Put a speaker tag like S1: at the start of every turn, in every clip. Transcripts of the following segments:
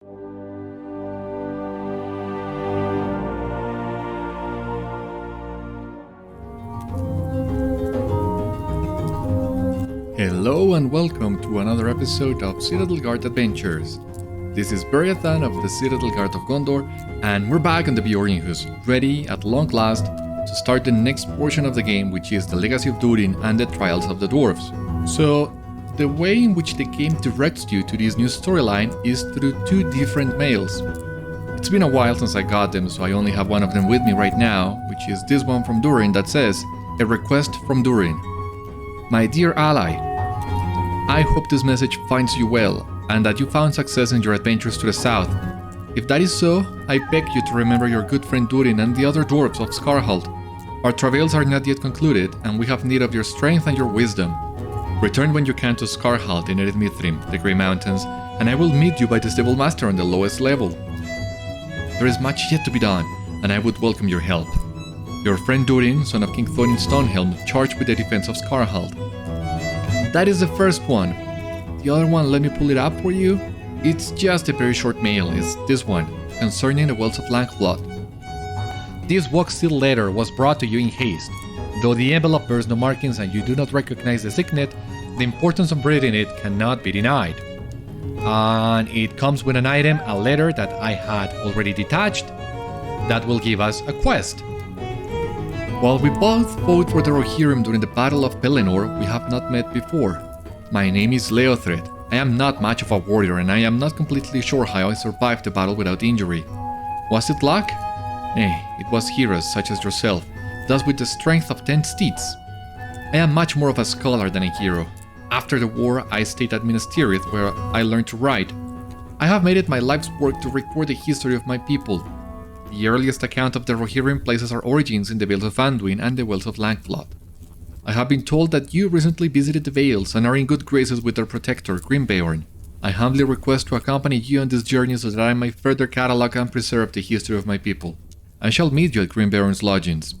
S1: Hello and welcome to another episode of Citadel Guard Adventures. This is Beriathan of the Citadel Guard of Gondor, and we're back on the Bjorn who's ready at long last to start the next portion of the game, which is the Legacy of Durin and the Trials of the Dwarves. So, the way in which the game directs you to this new storyline is through two different mails. It's been a while since I got them, so I only have one of them with me right now, which is this one from Durin that says, "A request from Durin. My dear ally, I hope this message finds you well, and that you found success in your adventures to the south. If that is so, I beg you to remember your good friend Durin and the other dwarves of Skarháld. Our travails are not yet concluded, and we have need of your strength and your wisdom. Return when you can to Skarháld in Eretmithrim, the Grey Mountains, and I will meet you by the Stable Master on the lowest level. There is much yet to be done, and I would welcome your help. Your friend Durin, son of King Thorin Stonehelm, charged with the defense of Skarháld." That is the first one. The other one, let me pull it up for you. It's just a very short mail, it's this one, concerning the Wells of Langflood. "This wax-sealed letter was brought to you in haste. Though the envelope bears no markings and you do not recognize the signet, the importance of reading it cannot be denied. And it comes with an item, a letter that I had already detached, that will give us a quest. While we both fought for the Rohirrim during the Battle of Pelennor, we have not met before. My name is Léothred. I am not much of a warrior, and I am not completely sure how I survived the battle without injury. Was it luck? Nay, it was heroes such as yourself, thus with the strength of 10 steeds. I am much more of a scholar than a hero. After the war, I stayed at Minas Tirith, where I learned to write. I have made it my life's work to record the history of my people. The earliest account of the Rohirrim places our origins in the Vales of Anduin and the Wells of Langflood. I have been told that you recently visited the Vales and are in good graces with their protector, Grimbeorn. I humbly request to accompany you on this journey so that I may further catalogue and preserve the history of my people. I shall meet you at Grimbeorn's lodgings."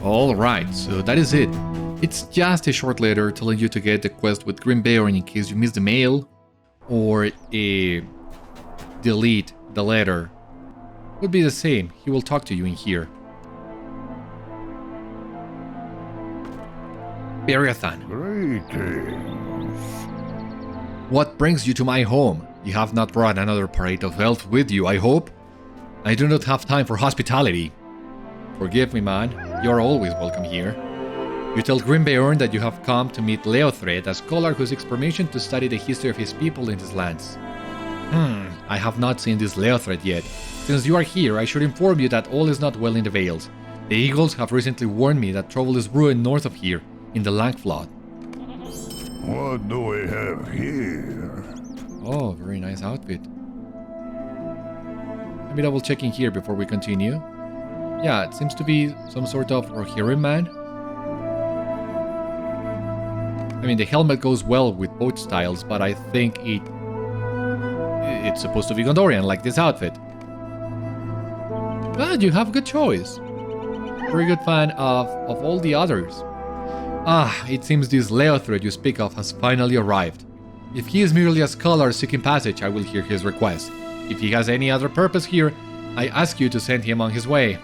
S1: Alright, so that is it. It's just a short letter telling you to get the quest with Grimbeorn in case you missed the mail, or delete the letter. Would be the same, he will talk to you in here. Beriathan.
S2: Greetings.
S1: What brings you to my home? You have not brought another parade of elves with you, I hope? I do not have time for hospitality. Forgive me, man, you are always welcome here. You tell Grimbeorn that you have come to meet Léothred, a scholar who seeks permission to study the history of his people in these lands. I have not seen this Léothred yet. Since you are here, I should inform you that all is not well in the Vales. The Eagles have recently warned me that trouble is brewing north of here, in the Langflood.
S2: What do we have here?
S1: Oh, very nice outfit. Let me double check in here before we continue. Yeah, it seems to be some sort of Rohirrim man. I mean, the helmet goes well with both styles, but I think it's supposed to be Gondorian, like this outfit. But you have a good choice. Very good fan of all the others. It seems this Léothred you speak of has finally arrived. If he is merely a scholar seeking passage, I will hear his request. If he has any other purpose here, I ask you to send him on his way.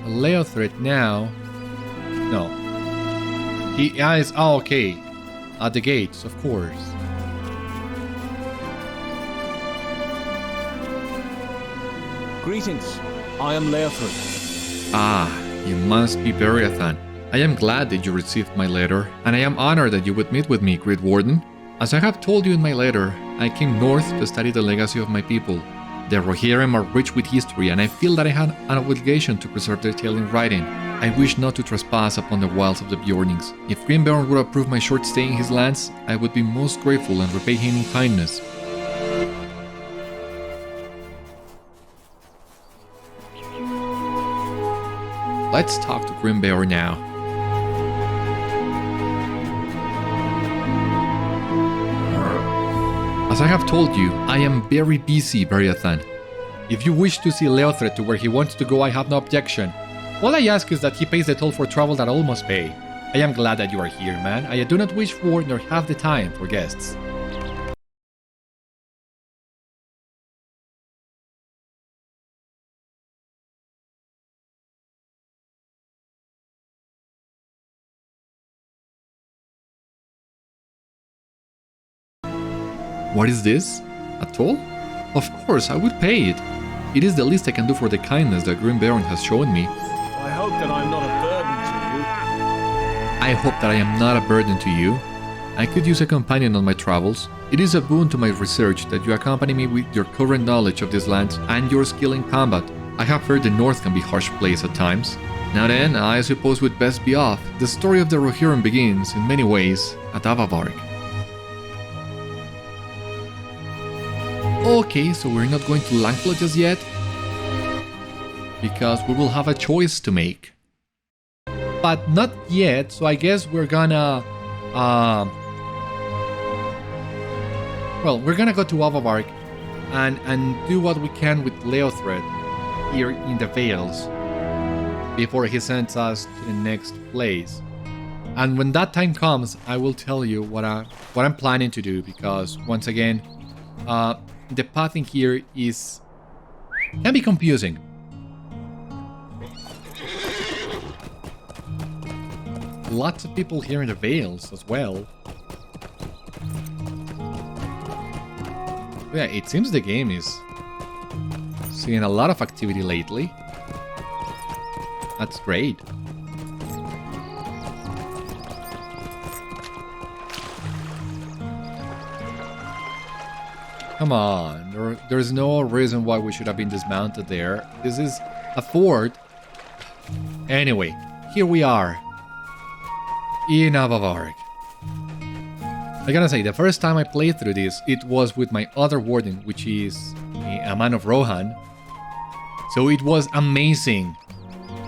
S1: Léothred now. No. He is. Oh, okay. At the gates, of course.
S3: Greetings. I am Léothred.
S1: You must be Beriathan. I am glad that you received my letter, and I am honored that you would meet with me, great Warden. As I have told you in my letter, I came north to study the legacy of my people. The Rohirrim are rich with history, and I feel that I had an obligation to preserve their tale in writing. I wish not to trespass upon the wilds of the Bjornings. If Grimbeorn would approve my short stay in his lands, I would be most grateful and repay him in kindness. Let's talk to Grimbeorn now. As I have told you, I am very busy, Beriathan. If you wish to see Léothred to where he wants to go, I have no objection. All I ask is that he pays the toll for travel that all must pay. I am glad that you are here, man. I do not wish for nor have the time for guests. What is this? A toll? Of course, I would pay it. It is the least I can do for the kindness that Grimbeorn has shown me.
S3: I hope that I'm not a burden to you.
S1: I hope that I am not a burden to you. I could use a companion on my travels. It is a boon to my research that you accompany me with your current knowledge of these lands and your skill in combat. I have heard the North can be a harsh place at times. Now then, I suppose we'd best be off. The story of the Rohirrim begins, in many ways, at Avabárg. Okay, so we're not going to Langflood just yet, because we will have a choice to make. But not yet, so I guess we're gonna... well, we're gonna go to Avabárg and do what we can with Léothred here in the Vales before he sends us to the next place. And when that time comes, I will tell you what I'm planning to do, because once again, the pathing here can be confusing. Lots of people here in the Vales as well. Yeah, it seems the game is seeing a lot of activity lately. That's great. Come on, there's no reason why we should have been dismounted there. This is a fort. Anyway, here we are in Avabárg. I gotta say, the first time I played through this, it was with my other warden, which is a man of Rohan. So it was amazing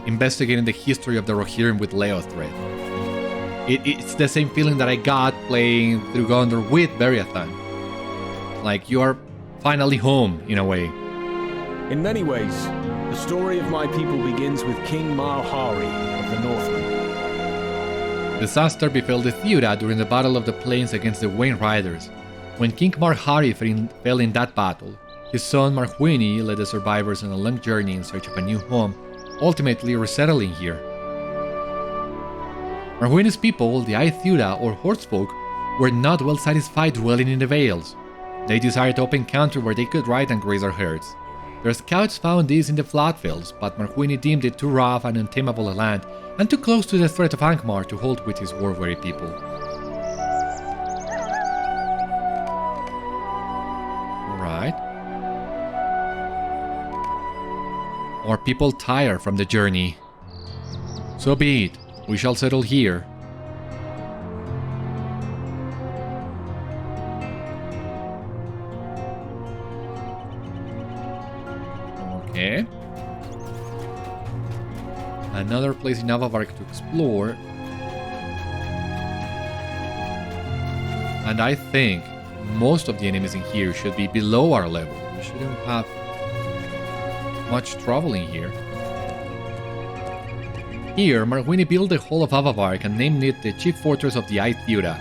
S1: investigating the history of the Rohirrim with Léothred. It's the same feeling that I got playing through Gondor with Beriathan. Like, you are finally home, in a way.
S3: In many ways, the story of my people begins with King Marhári of the Northmen.
S1: Disaster befell the Ai-thúda during the Battle of the Plains against the Wain Riders. When King Marhári fell in that battle, his son Marhwini led the survivors on a long journey in search of a new home, ultimately resettling here. Marhwini's people, the Ai-thúda or horsefolk, were not well satisfied dwelling in the Vales. They desired open country where they could ride and graze their herds. Their scouts found this in the flatfields, but Marhwini deemed it too rough and untamable a land, and too close to the threat of Angmar to hold with his war-weary people. Right. Our people tire from the journey. So be it, we shall settle here. Okay. Another place in Avabárg to explore. And I think most of the enemies in here should be below our level. We shouldn't have much trouble in here. Here, Marhwini built the whole of Avabárg and named it the chief fortress of the Ai-thúda.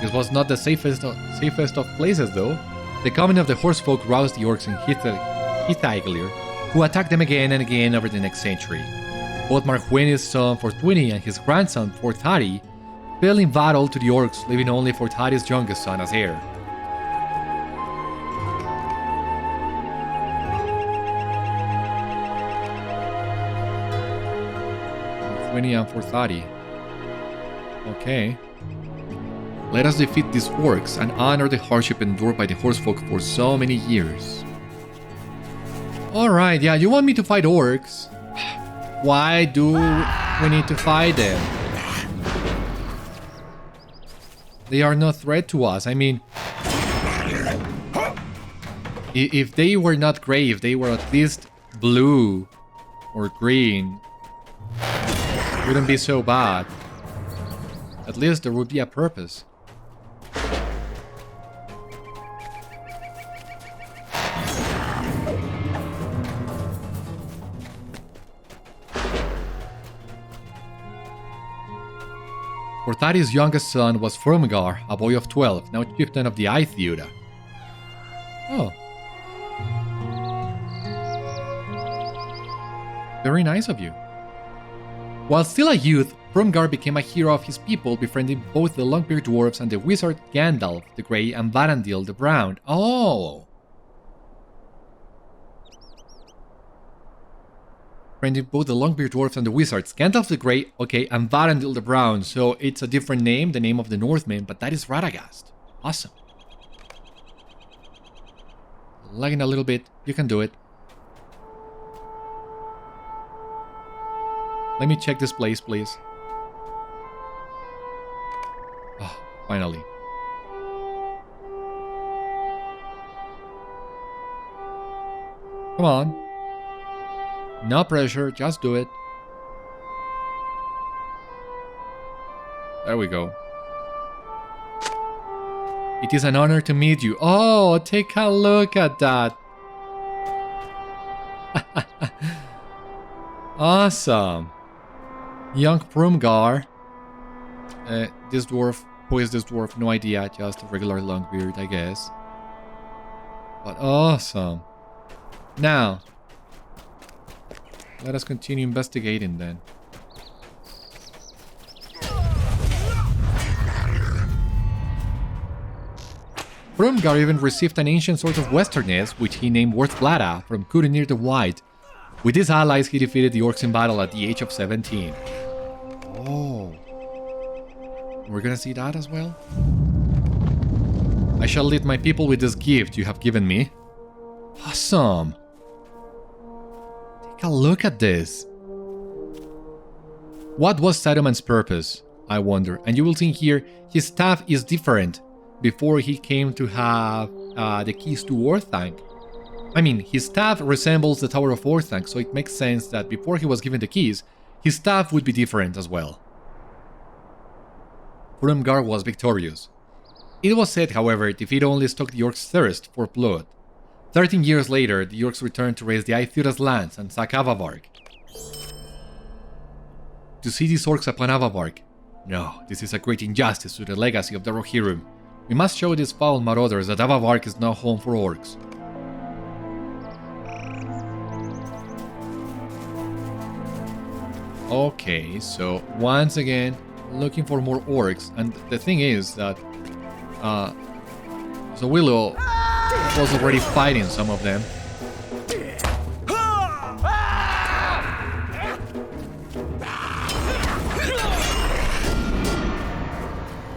S1: This was not the safest of places though. The coming of the horsefolk roused the orcs in Hithaiglir, who attacked them again and again over the next century. Both Marhwini's son Forthwini and his grandson Forthari fell in battle to the orcs, leaving only Forthari's youngest son as heir. Marhwini and Forthari. Okay. Let us defeat these orcs and honor the hardship endured by the horsefolk for so many years. Alright, yeah, you want me to fight orcs? Why do we need to fight them? They are no threat to us. I mean, if they were not grey, if they were at least blue or green, it wouldn't be so bad. At least there would be a purpose. Cortari's youngest son was Frumgar, a boy of 12, now chieftain of the Ai-thúda. Oh. Very nice of you. While still a youth, Frumgar became a hero of his people, befriending both the Longbeard dwarves and the wizard Gandalf the Grey and Valandil the Brown. Oh! Befriending both the Longbeard dwarves and the wizards. Gandalf the Grey, okay, and Valandil the Brown. So it's a different name, the name of the Northmen, but that is Radagast. Awesome. Lagging a little bit. You can do it. Let me check this place, please. Ah, finally. Come on. No pressure, just do it. There we go. It is an honor to meet you. Oh, take a look at that. Awesome. Young Frumgar. This dwarf, who is this dwarf? No idea, just a regular Longbeard, I guess. But awesome. Now, let us continue investigating then. Frumgar even received an ancient sword of Westernness, which he named Worthblada, from Kurinir the White. With his allies, he defeated the Orcs in battle at the age of 17. Oh. We're gonna see that as well? I shall lead my people with this gift you have given me. Awesome. Take a look at this. What was Saruman's purpose, I wonder? And you will see here, his staff is different before he came to have the keys to Orthanc. I mean, his staff resembles the Tower of Orthanc, so it makes sense that before he was given the keys, his staff would be different as well. Frumgar was victorious. It was said, however, defeat only stoked the Orcs' thirst for blood. 13 years later, the Orcs returned to raise the Ai-thúda's lands and sack Avabárg. To see these Orcs upon Avabárg? No, this is a great injustice to the legacy of the Rohirrim. We must show these foul marauders that Avabárg is now home for Orcs. Okay, so once again, looking for more Orcs, and the thing is that so Willow was already fighting some of them.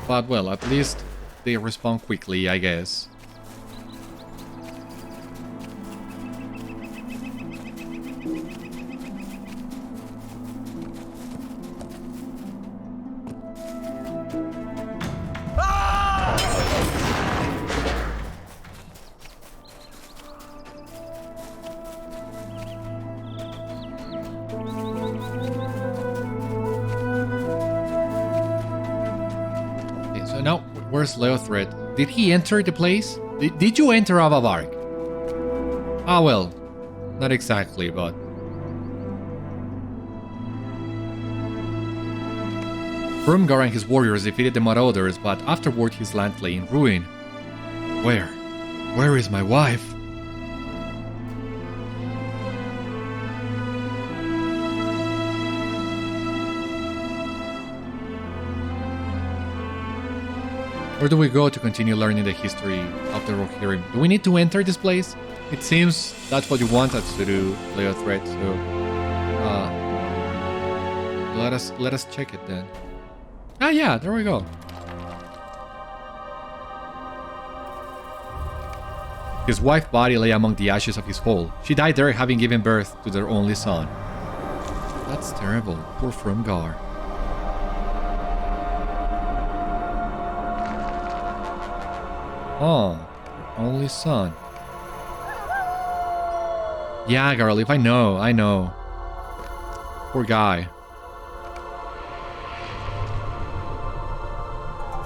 S1: But well, at least they respond quickly, I guess. Where's Léothred? Did he enter the place? Did you enter Avabárg? Ah well, not exactly, but... Frumgar and his warriors defeated the marauders, but afterward his land lay in ruin. Where? Where is my wife? Where do we go to continue learning the history of the Rohirrim? Do we need to enter this place? It seems that's what you want us to do, Léothred, so... let us check it then. Ah yeah, there we go. His wife's body lay among the ashes of his hall. She died there, having given birth to their only son. That's terrible. Poor Frumgar. Oh, your only son. Yeah, Garlic, I know. Poor guy.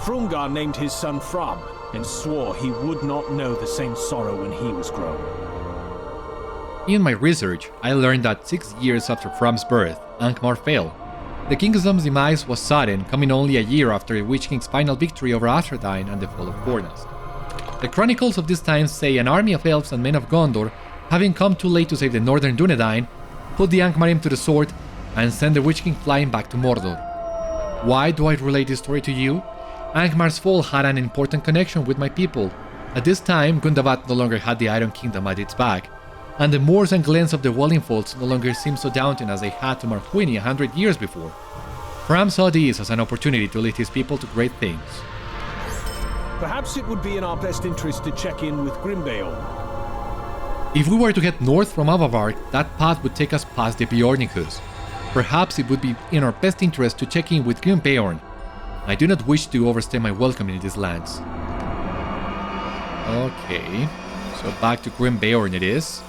S3: Frumgar named his son Frum, and swore he would not know the same sorrow when he was grown.
S1: In my research, I learned that 6 years after Frum's birth, Angmar fell. The kingdom's demise was sudden, coming only a year after the Witch King's final victory over Athradain and the fall of Fornest. The chronicles of this time say an army of elves and men of Gondor, having come too late to save the northern Dunedain, put the Angmar to the sword and sent the Witch King flying back to Mordor. Why do I relate this story to you? Angmar's fall had an important connection with my people. At this time, Gundabad no longer had the Iron Kingdom at its back, and the moors and glens of the Welling Folds no longer seemed so daunting as they had to Marhwini 100 years before. Bram saw this as an opportunity to lead his people to great things.
S3: Perhaps it would be in our best interest to check in with Grimbeorn.
S1: If we were to head north from Avabárg, that path would take us past the Bjornikus. Perhaps it would be in our best interest to check in with Grimbeorn. I do not wish to overstay my welcome in these lands. Okay, so back to Grimbeorn it is.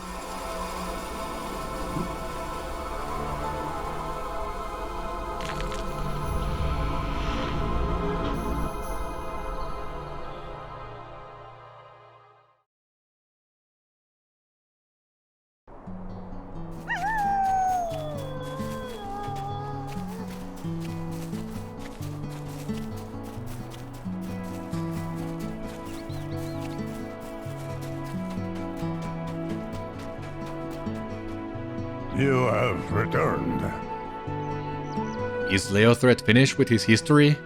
S2: You have returned.
S1: Is Léothred finished with his history?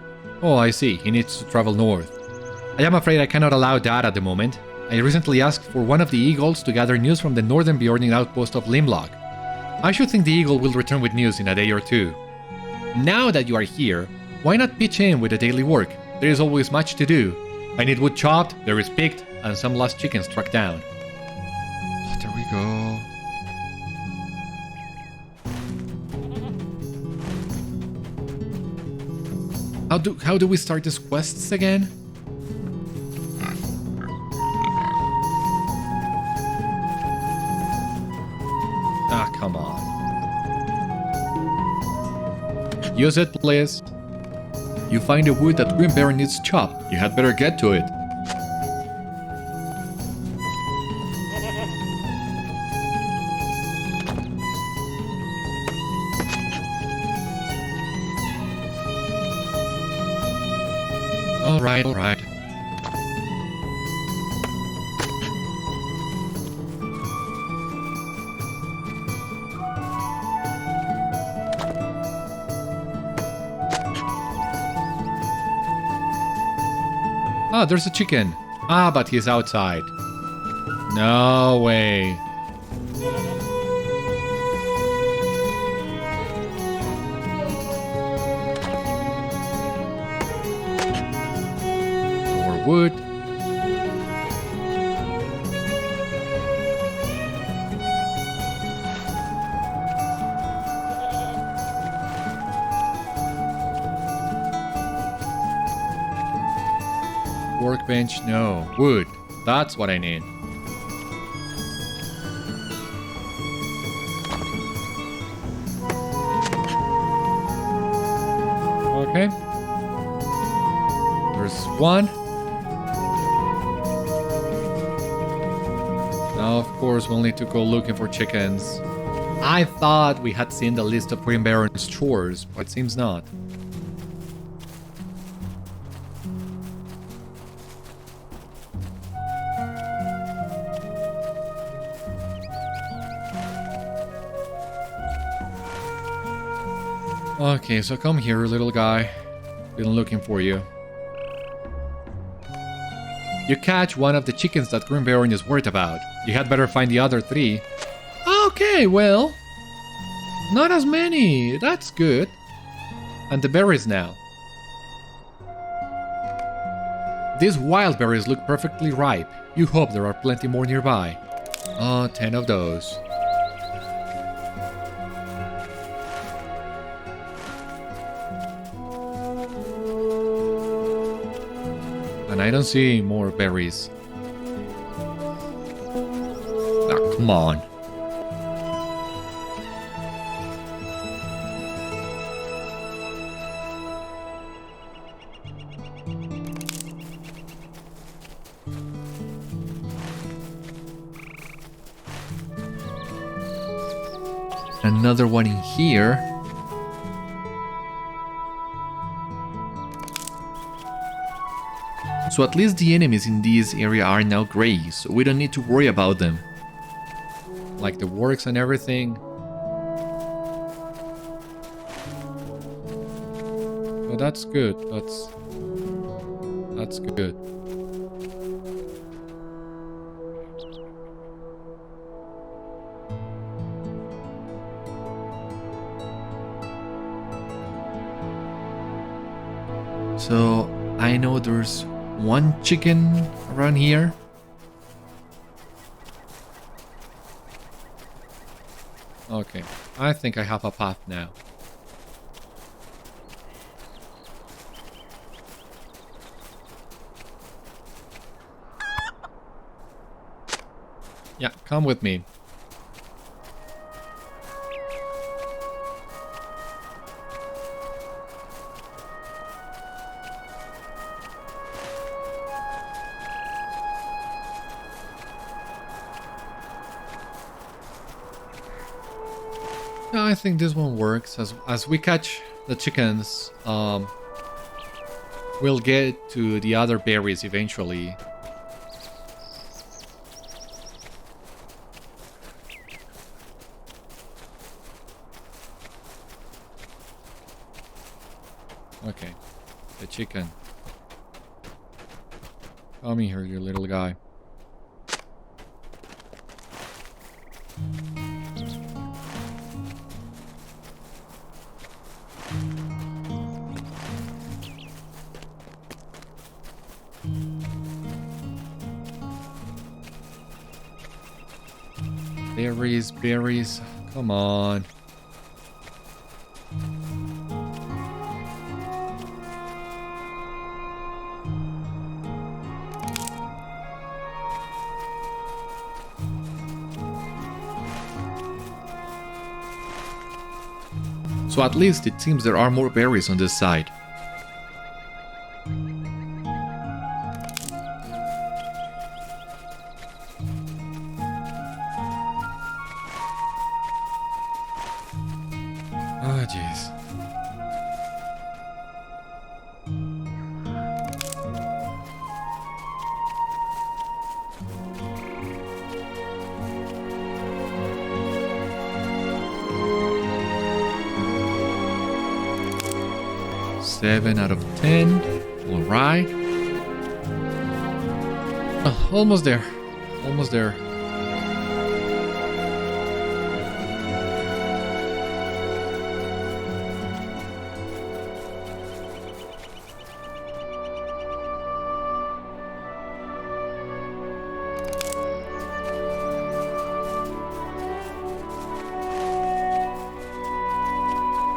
S1: Oh, I see, he needs to travel north. I am afraid I cannot allow that at the moment. I recently asked for one of the eagles to gather news from the northern Bjorning outpost of Limlók. I should think the eagle will return with news in a day or two. Now that you are here, why not pitch in with the daily work? There is always much to do. I need wood chopped, berries picked, and some lost chickens tracked down. Oh, there we go. How do we start these quests again? Ah, come on. Use it, please. You find a wood that Grimbeorn needs chopped. You had better get to it. All right. Ah, there's a chicken. Ah, but he's outside. No way. Wood. Workbench, no. Wood. That's what I need. Okay. There's one. Now, of course, we'll need to go looking for chickens. I thought we had seen the list of Grimbeorn's chores, but it seems not. Okay, so come here, little guy. Been looking for you. You catch one of the chickens that Grimbeorn is worried about. You had better find the other 3. Okay, well, not as many. That's good. And the berries now. These wild berries look perfectly ripe. You hope there are plenty more nearby. Oh, 10 of those. And I don't see more berries. Ah, come on. Another one in here. So at least the enemies in this area are now grey, so we don't need to worry about them. Like the Orcs and everything. But that's good. That's good. So I know there's one chicken around here. Okay, I think I have a path now. Yeah, come with me. I think this one works. As we catch the chickens, we'll get to the other berries eventually. Okay, the chicken. Come here, you little guy. Berries, come on. So at least it seems there are more berries on this side. Oh, jeez. Seven out of 10. All right. Oh, almost there. Almost there.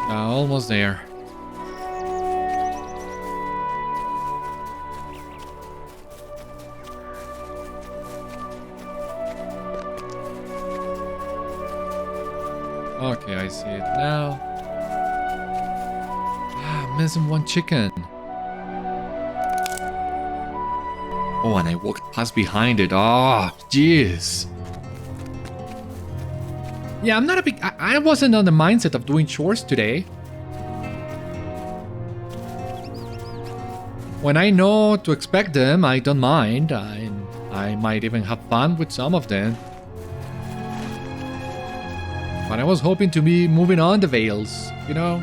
S1: Almost there. Okay, I see it now. I'm missing one chicken. Oh, and I walked past behind it. Oh, jeez. Yeah, I'm not a big... I wasn't on the mindset of doing chores today. When I know to expect them, I don't mind. I might even have fun with some of them. But I was hoping to be moving on the Vales, you know?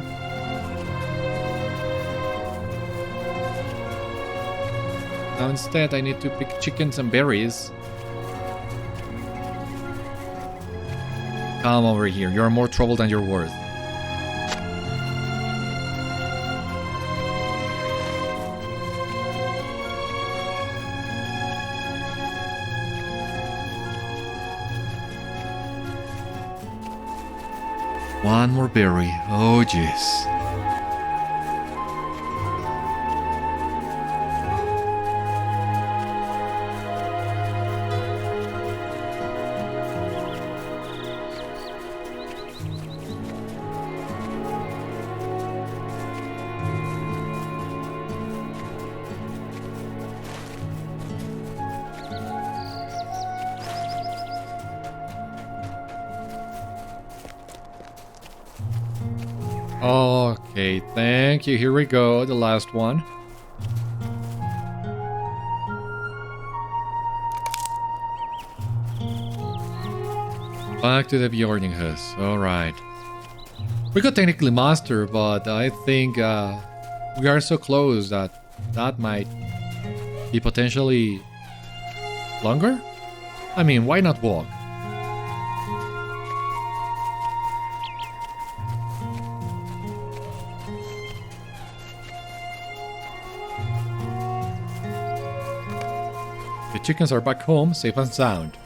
S1: Now instead I need to pick chickens and berries. Come over here, you're more trouble than you're worth. One more berry. Oh, jeez. Okay, thank you. Here we go, the last one. Back to the Bjorning Hus. Alright. We could technically master, but I think we are so close that might be potentially longer? I mean, why not walk? The chickens are back home, safe and sound.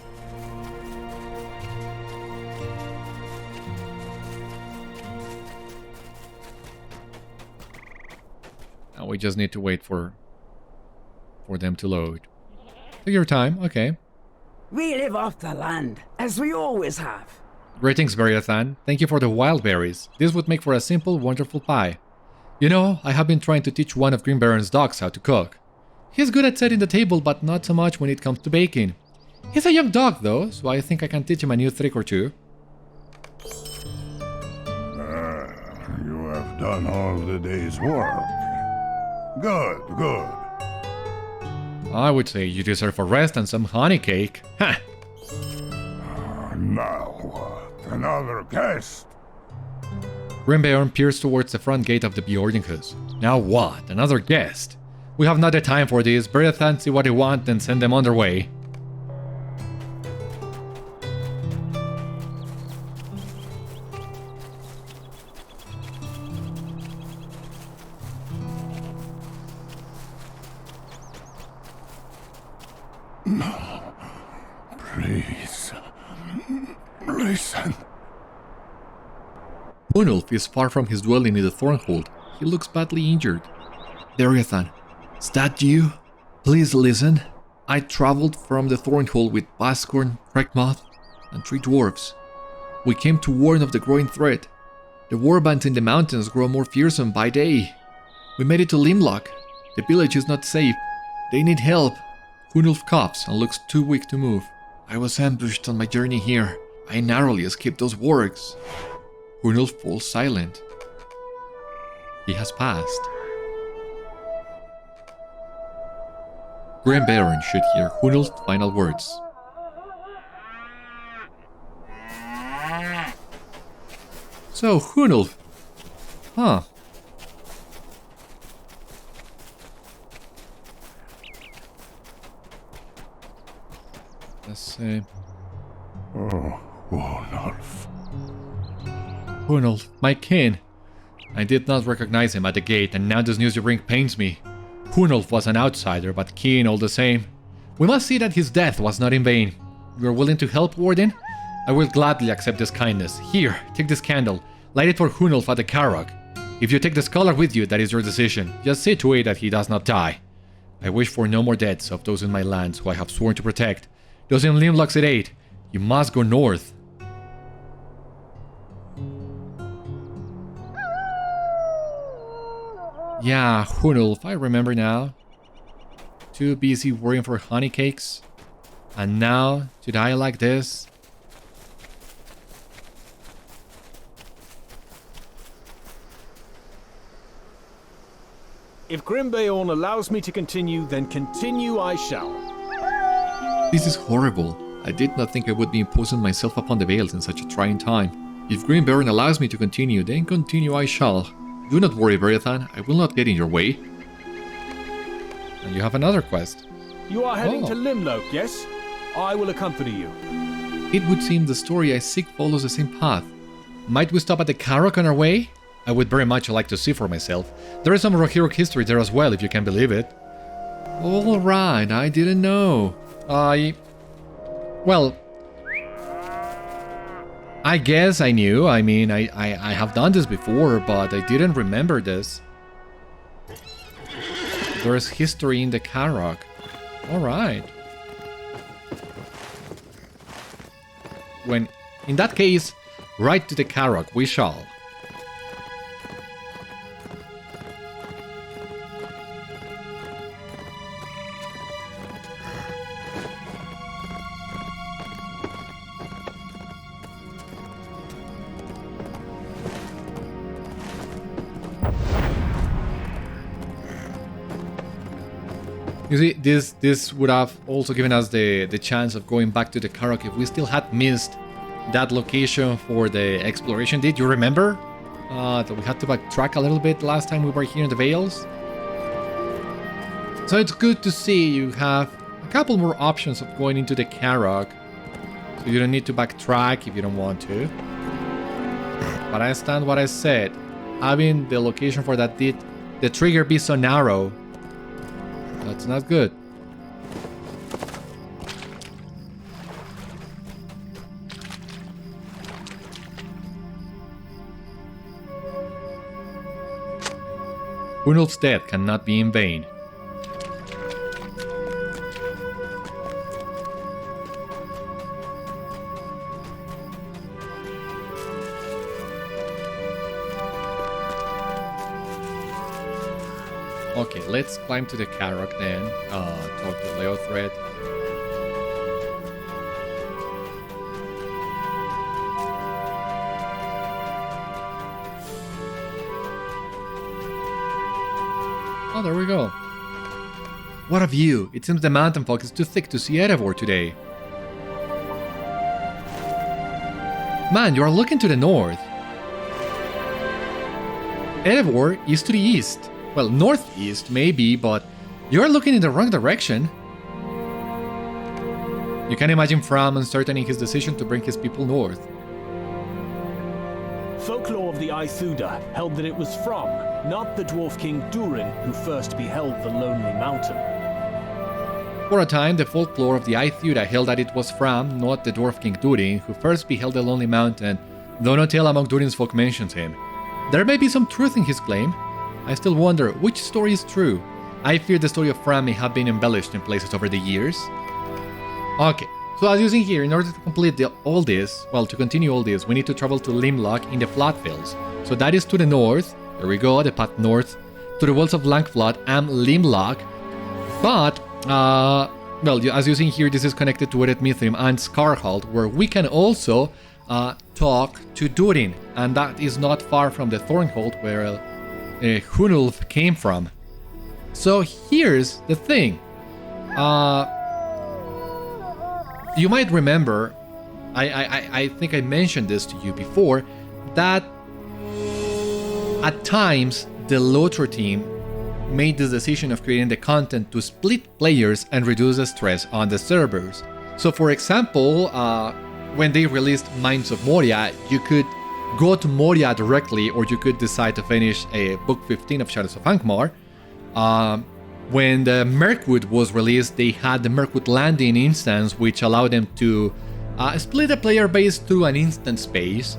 S1: Now we just need to wait for them to load. Take your time, okay.
S4: We live off the land, as we always have.
S1: Greetings, Beriathan. Thank you for the wild berries. This would make for a simple, wonderful pie. You know, I have been trying to teach one of Grimbeorn's dogs how to cook. He's good at setting the table, but not so much when it comes to baking. He's a young dog, though, so I think I can teach him a new trick or two.
S2: You have done all the day's work. Good, good.
S1: I would say you deserve a rest and some honey cake. Ha!
S2: Now what? Another guest?
S1: Grimbeorn peers towards the front gate of the Bjorning Hus. Now what? Another guest? We have not the time for this. Beriathan, see what they want and send them on their way.
S2: Please, listen.
S1: Hunulf is far from his dwelling in the Thornhold. He looks badly injured. Beriathan, is that you? Please listen. I traveled from the Thornhold with Bascorn, Crackmoth, and 3 dwarves. We came to warn of the growing threat. The warbands in the mountains grow more fearsome by day. We made it to Limlók. The village is not safe. They need help. Hunulf coughs and looks too weak to move. I was ambushed on my journey here. I narrowly escaped those wargs. Hunulf falls silent. He has passed. Grimbeorn should hear Hunulf's final words. So, Hunulf. Huh. Let's see.
S2: Oh, Hunulf.
S1: Hunulf, my kin. I did not recognize him at the gate, and now this news you bring pains me. Hunulf was an outsider, but kin all the same. We must see that his death was not in vain. You are willing to help, Warden? I will gladly accept this kindness. Here, take this candle. Light it for Hunulf at the Carrock. If you take the scholar with you, that is your decision. Just see to it that he does not die. I wish for no more deaths of those in my lands who I have sworn to protect. Those in Limlók at 8. You must go north. Yeah, Hunulf, I remember now. Too busy worrying for honey cakes. And now, to die like this.
S3: If Grimbeorn allows me to continue, then continue I shall.
S1: This is horrible. I did not think I would be imposing myself upon the Vales in such a trying time. If Grimbeorn allows me to continue, then continue I shall. Do not worry, Beriathan, I will not get in your way. And you have another quest.
S3: You are heading
S1: Oh.
S3: to Limlók, yes? I will accompany you.
S1: It would seem the story I seek follows the same path. Might we stop at the Carrock on our way? I would very much like to see for myself. There is some Rohirrim history there as well, if you can believe it. Alright, I didn't know. Well, I guess I knew. I mean, I have done this before, but I didn't remember this. There is history in the Carrock. Alright. In that case, right to the Carrock we shall. You see, this would have also given us the chance of going back to the Carrock if we still had missed that location for the exploration. Did you remember that we had to backtrack a little bit last time we were here in the Vales? So it's good to see you have a couple more options of going into the Carrock. So you don't need to backtrack if you don't want to. But I stand what I said. Having the location for that did the trigger be so narrow, that's not good. Hunulf's death cannot be in vain. Okay, let's climb to the Carrock then. Talk to Léothred. Oh, there we go. What a view! It seems the mountain fog is too thick to see Erebor today. Man, you are looking to the north. Erebor is to the east. Well, northeast, maybe, but you're looking in the wrong direction. You can imagine Fram uncertaining his decision to bring his people north.
S3: Folklore of the Ai-thúda held that it was Fram, not the dwarf king Durin, who first beheld the lonely mountain.
S1: For a time, the folklore of the Ai-thúda held that it was Fram, not the dwarf king Durin, who first beheld the lonely mountain, though no tale among Durin's folk mentions him. There may be some truth in his claim. I still wonder which story is true. I fear the story of Fram may have been embellished in places over the years. Okay, so as you see here, in order to complete all this, well, to continue all this, we need to travel to Limlók in the Flatfills. So that is to the north. There we go, the path north to the Wells of Langflood and Limlók. But, well, as you see here, this is connected to Mithrim and Skarháld, where we can also talk to Durin, and that is not far from the Thornhold where Hunulf came from. So here's the thing. You might remember, I think I mentioned this to you before, that at times the LOTRO team made the decision of creating the content to split players and reduce the stress on the servers. So for example, when they released Mines of Moria, you could go to Moria directly, or you could decide to finish book 15 of Shadows of Angmar. When the Mirkwood was released, they had the Mirkwood Landing instance, which allowed them to split the player base through an instant space.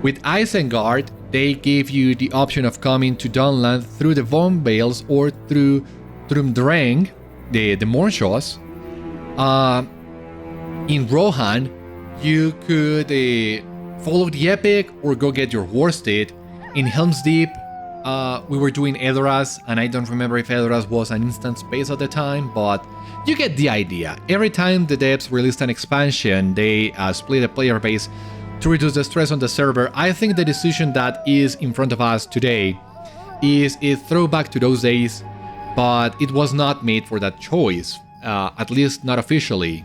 S1: With Isengard, they gave you the option of coming to Dunland through the Von Vales or through Dreng, the Mornshaws. In Rohan, you could follow the epic or go get your worsted. In Helm's Deep, we were doing Edoras, and I don't remember if Edoras was an instant space at the time, but you get the idea. Every time the devs released an expansion, they split the player base to reduce the stress on the server. I think the decision that is in front of us today is a throwback to those days, but it was not made for that choice, at least not officially.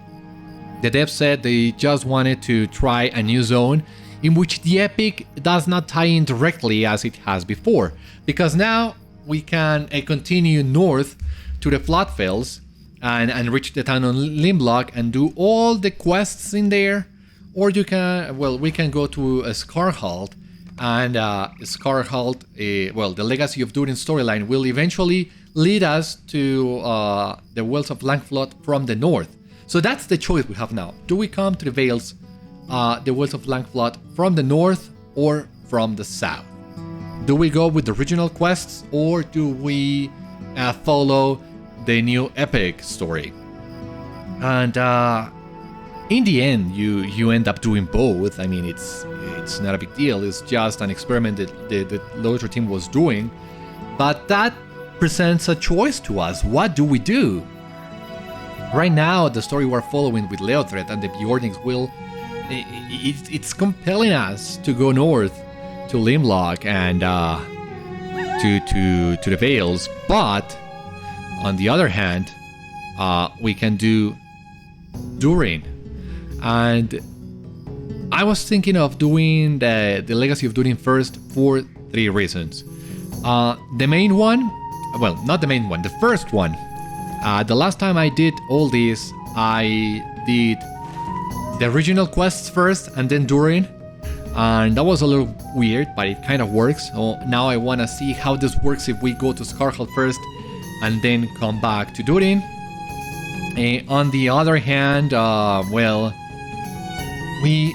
S1: The devs said they just wanted to try a new zone in which the epic does not tie in directly as it has before, because now we can continue north to the Flatfills and reach the town on Limlók and do all the quests in there, or you can, well, we can go to Skarháld, and Skarháld, well, the Legacy of Durin storyline will eventually lead us to the Wells of Langflood from the north. So that's the choice we have now. Do we come to the Vales, the Wells of Langflood, from the north or from the south? Do we go with the original quests, or do we follow the new epic story? And in the end, you end up doing both. I mean, it's not a big deal. It's just an experiment that the LOTRO team was doing. But that presents a choice to us. What do we do? Right now, the story we're following with Léothred and the Bjornings it's compelling us to go north to Limlók and to the Vales. But on the other hand, we can do Durin. And I was thinking of doing the Legacy of Durin first for 3 reasons. The main one, well, not the main one, the first one. The last time I did all this, I did the original quests first and then Durin. And that was a little weird, but it kind of works. So now I want to see how this works if we go to Skarháld first and then come back to Durin. On the other hand, well, we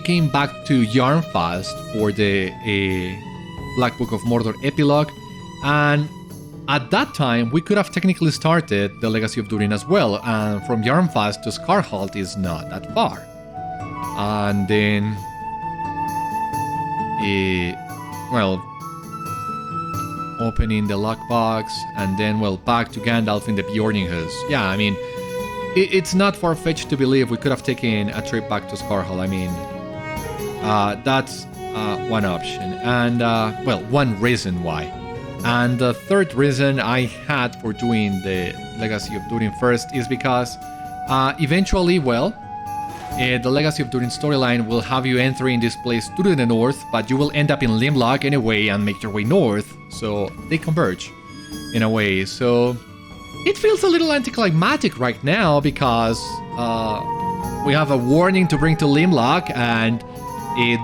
S1: came back to Yarnfast for the Black Book of Mordor epilogue, and at that time we could have technically started the Legacy of Durin as well, and from Yarnfast to Skarháld is not that far. And then, well, opening the lockbox, and then, well, back to Gandalf in the Bjorninghuis. Yeah, I mean, it's not far-fetched to believe we could have taken a trip back to Skarháld. I mean, that's one option, and, well, one reason why. And the third reason I had for doing the Legacy of Durin first is because, eventually, well, the Legacy of Durin storyline will have you entering this place to the north, but you will end up in Limlók anyway and make your way north, so they converge in a way. So it feels a little anticlimactic right now because we have a warning to bring to Limlók, and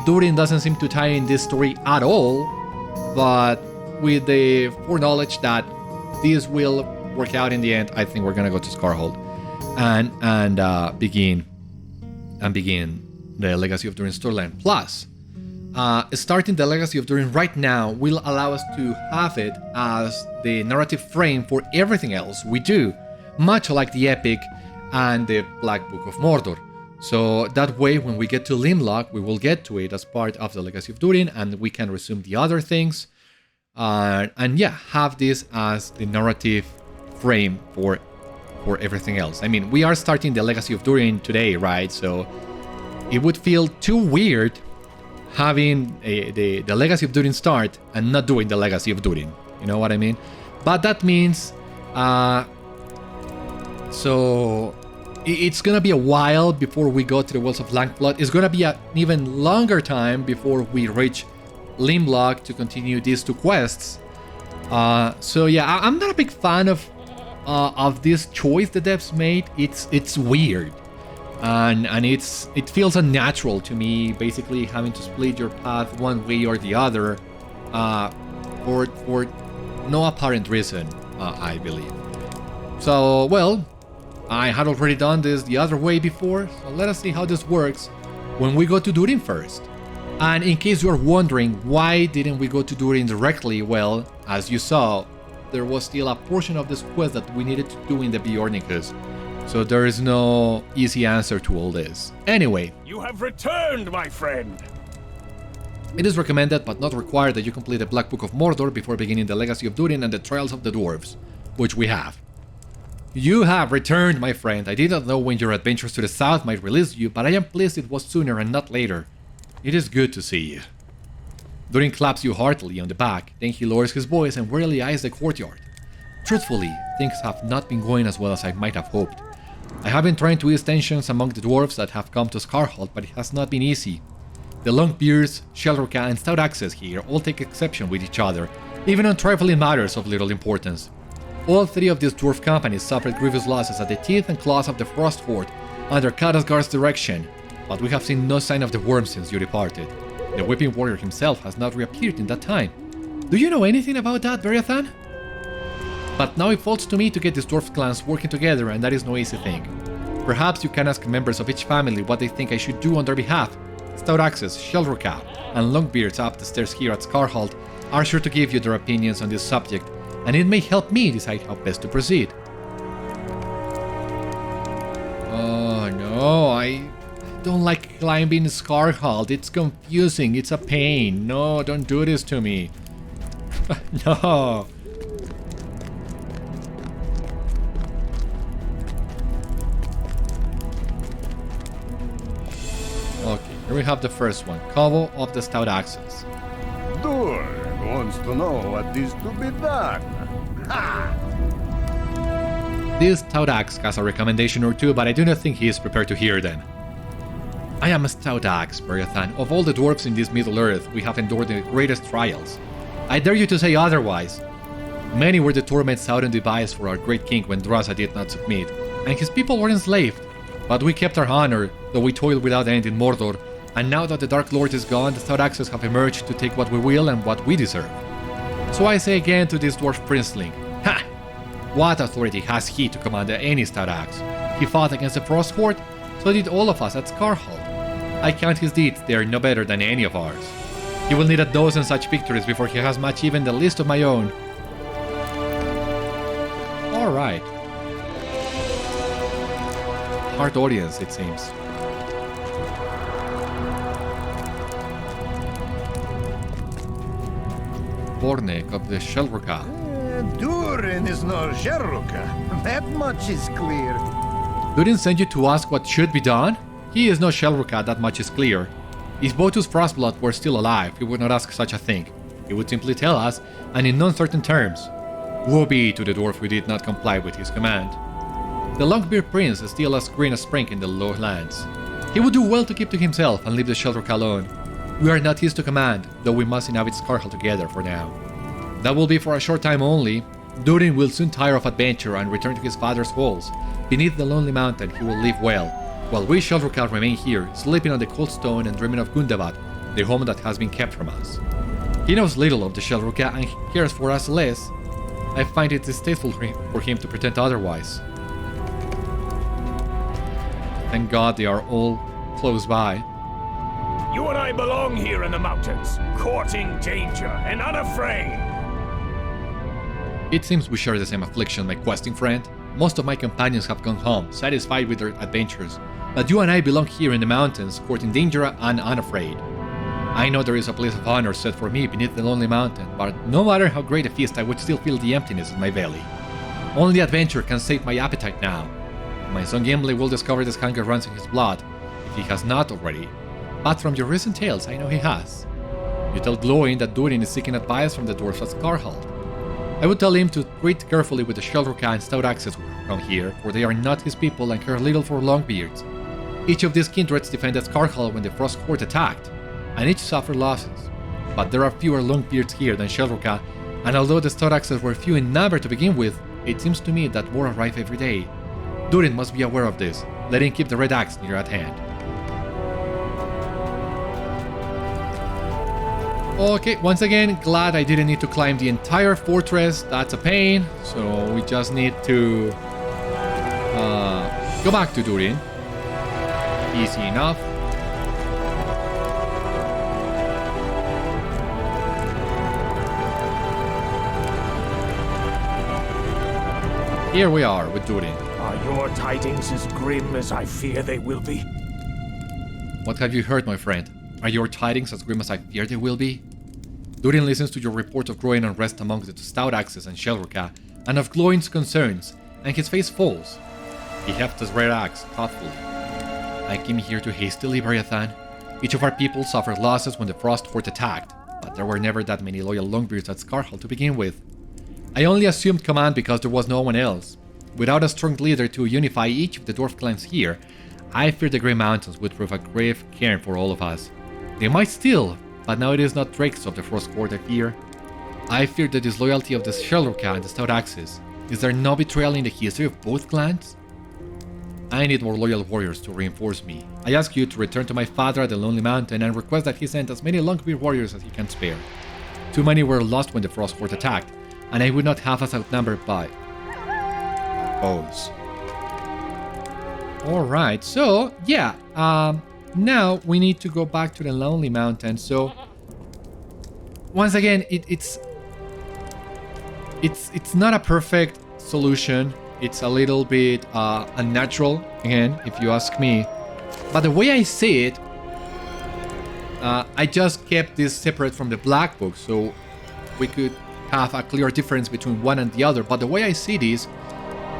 S1: Durin doesn't seem to tie in this story at all, but with the foreknowledge that this will work out in the end, I think we're gonna go to Skarháld and begin the Legacy of Durin storyline. Plus, starting the Legacy of Durin right now will allow us to have it as the narrative frame for everything else we do, much like the epic and the Black Book of Mordor. So that way, when we get to Limlók, we will get to it as part of the Legacy of Durin, and we can resume the other things, and yeah, have this as the narrative frame for everything else. I mean, we are starting the Legacy of Durin today, right? So it would feel too weird having the Legacy of Durin start and not doing the Legacy of Durin. You know what I mean? But that means, so it's gonna be a while before we go to the Wells of Langflood. It's gonna be an even longer time before we reach Limlók to continue these 2 quests. So yeah, I'm not a big fan of this choice the devs made. It's weird, and it feels unnatural to me, basically having to split your path one way or the other for no apparent reason, I believe. So, well, I had already done this the other way before, so let us see how this works when we go to Durin first. And in case you're wondering why didn't we go to Durin directly, well, as you saw, there was still a portion of this quest that we needed to do in the Bjorninghuis. So there is no easy answer to all this. Anyway,
S3: You have returned, my friend!
S1: it is recommended but not required that you complete the Black Book of Mordor before beginning the Legacy of Durin and the Trials of the Dwarves, which we have. You have returned, my friend. I did not know when your adventures to the south might release you, but I am pleased it was sooner and not later. It is good to see you. Durin claps you heartily on the back, then he lowers his voice and wearily eyes the courtyard. Truthfully, things have not been going as well as I might have hoped. I have been trying to ease tensions among the dwarves that have come to Skarháld, but it has not been easy. The Longbeards, Zhélruka and Stout-axes here all take exception with each other, even on trifling matters of little importance. All 3 of these dwarf companies suffered grievous losses at the teeth and claws of the Frost Horde under Kadasgar's direction, but we have seen no sign of the worm since you departed. The Whipping Warrior himself has not reappeared in that time. Do you know anything about that, Beriathan? But now it falls to me to get these dwarf clans working together, and that is no easy thing. Perhaps you can ask members of each family what they think I should do on their behalf. Stout-axes, Zhélruka, and Longbeards up the stairs here at Skarháld are sure to give you their opinions on this subject, and it may help me decide how best to proceed. Oh no, I don't like climbing Skarháld. It's confusing, it's a pain. No, don't do this to me. No. Okay, here we have the first one. Covo of the Stout-axes.
S2: Durin wants to know what is to be done. Ha!
S1: This Stout-axe has a recommendation or two, but I do not think he is prepared to hear them. I am a Stout-axe, Beriathan. Of all the dwarves in this Middle Earth, we have endured the greatest trials. I dare you to say otherwise. Many were the torments out and devised for our great king when Draza did not submit, and his people were enslaved. But we kept our honor, though we toiled without end in Mordor, and now that the Dark Lord is gone, the Stout-axes have emerged to take what we will and what we deserve. So I say again to this dwarf princeling, ha! What authority has he to command any Stout-axe? He fought against the Frost Horde, so did all of us at Skarháld. I count his deeds, they are no better than any of ours. He will need a dozen such victories before he has matched even the least of my own. Alright. Hard audience, it seems. Bornek of the Zhélruka.
S5: Durin is no Zhélruka. That much is clear.
S1: Durin sent you to ask what should be done? He is no Zhélruka, that much is clear. If Botus Frostblood were still alive, he would not ask such a thing. He would simply tell us, and in uncertain terms. Woe be to the dwarf who did not comply with his command. The Longbeard prince is still as green as spring in the lowlands. He would do well to keep to himself and leave the Zhélruka alone. We are not his to command, though we must inhabit Skarháld together for now. That will be for a short time only. Durin will soon tire of adventure and return to his father's halls. Beneath the lonely mountain he will live well, while we Zhélruka remain here, sleeping on the cold stone and dreaming of Gundabad, the home that has been kept from us. He knows little of the Zhélruka and cares for us less. I find it distasteful for him to pretend otherwise. Thank God they are all close by.
S3: You and I belong here in the mountains, courting danger and unafraid.
S1: It seems we share the same affliction, my questing friend. Most of my companions have gone home, satisfied with their adventures, but you and I belong here in the mountains, courting danger and unafraid. I know there is a place of honor set for me beneath the lonely mountain, but no matter how great a feast, I would still feel the emptiness in my belly. Only adventure can sate my appetite now. My son Gimli will discover this hunger runs in his blood, if he has not already. But from your recent tales, I know he has. You tell Glowing that Durin is seeking advice from the dwarves at Skarháld. I would tell him to treat carefully with the Zhélruka and Stout-axes from here, for they are not his people and care little for Longbeards. Each of these kindreds defended Skarháld when the Frost Horde attacked, and each suffered losses. But there are fewer Longbeards here than Zhélruka, and although the Stout-axes were few in number to begin with, it seems to me that more arrive every day. Durin must be aware of this. Let him keep the red axe near at hand. Okay, once again, glad I didn't need to climb the entire fortress. That's a pain. So we just need to go back to Durin. Easy enough. Here we are with Durin.
S3: Are your tidings as grim as I fear they will be?
S1: What have you heard, my friend? Are your tidings as grim as I fear they will be? Durin listens to your report of growing unrest among the Stout-axes and Zhélruka, and of Glowing's concerns, and his face falls. He hefts his red axe thoughtfully. I came here too hastily, Beriathan. Each of our people suffered losses when the Frost Horde attacked, but there were never that many loyal Longbeards at Skarháld to begin with. I only assumed command because there was no one else. Without a strong leader to unify each of the dwarf clans here, I fear the Grey Mountains would prove a grave cairn for all of us. They might still, but now it is not drakes of the Frost Horde I fear. I fear the disloyalty of the Zhélruka and the Stout-axes. Is there no betrayal in the history of both clans? I need more loyal warriors to reinforce me. I ask you to return to my father at the Lonely Mountain and request that he send as many Longbeard warriors as he can spare. Too many were lost when the Frost Horde attacked, and I would not have us outnumbered by foes. Alright, so, yeah, now we need to go back to the Lonely Mountain, so once again, it's not a perfect solution. It's a little bit unnatural, again, if you ask me. But the way I see it, I just kept this separate from the Black Book, so we could have a clear difference between one and the other. But the way I see this,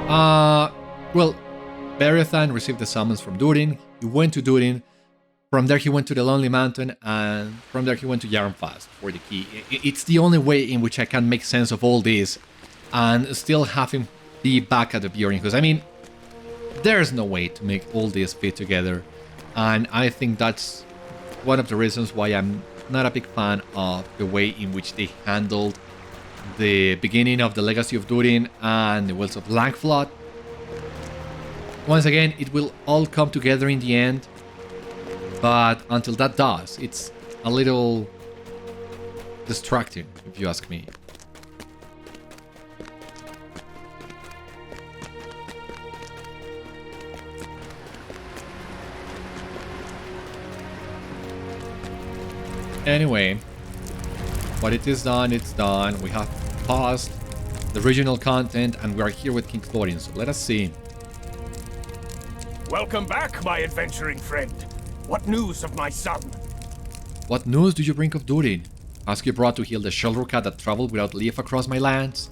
S1: well, Beriathan received the summons from Durin. He went to Durin. From there he went to the Lonely Mountain, and from there he went to Yarnfast for the key. It's the only way in which I can make sense of all this and still have him be back at the Bjorn, because I mean, there's no way to make all this fit together. And I think that's one of the reasons why I'm not a big fan of the way in which they handled the beginning of the Legacy of Durin and the Wells of Langflood. Once again, it will all come together in the end, but until that does, it's a little distracting, if you ask me. Anyway, what it is done, it's done. We have paused the regional content and we are here with King Thorin, so let us see.
S6: Welcome back, my adventuring friend. What news of my son?
S1: What news do you bring of Durin? Ask you brought to heal the Zhélruka that traveled without leave across my lands?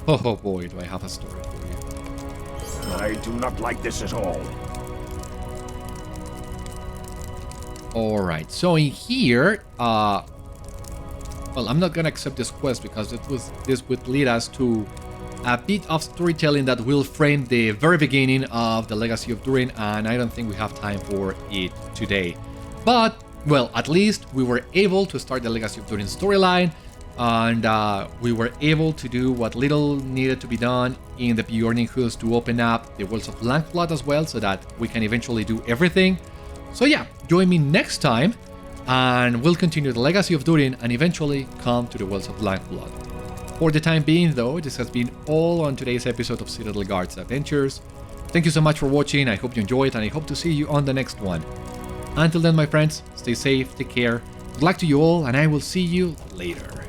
S1: Oh boy, do I have a story for you.
S6: I do not like this at all.
S1: Alright, so in here, well, I'm not gonna accept this quest because this would lead us to a bit of storytelling that will frame the very beginning of the Legacy of Durin, and I don't think we have time for it today. But, well, at least we were able to start the Legacy of Durin storyline, and we were able to do what little needed to be done in the Beorning Hoods to open up the Wells of Langflood as well, so that we can eventually do everything. So yeah, join me next time, and we'll continue the Legacy of Durin and eventually come to the Wells of Langflood. For the time being though, this has been all on today's episode of Citadel Guard's Adventures. Thank you so much for watching, I hope you enjoyed, and I hope to see you on the next one. Until then, my friends, stay safe, take care, good luck to you all, and I will see you later.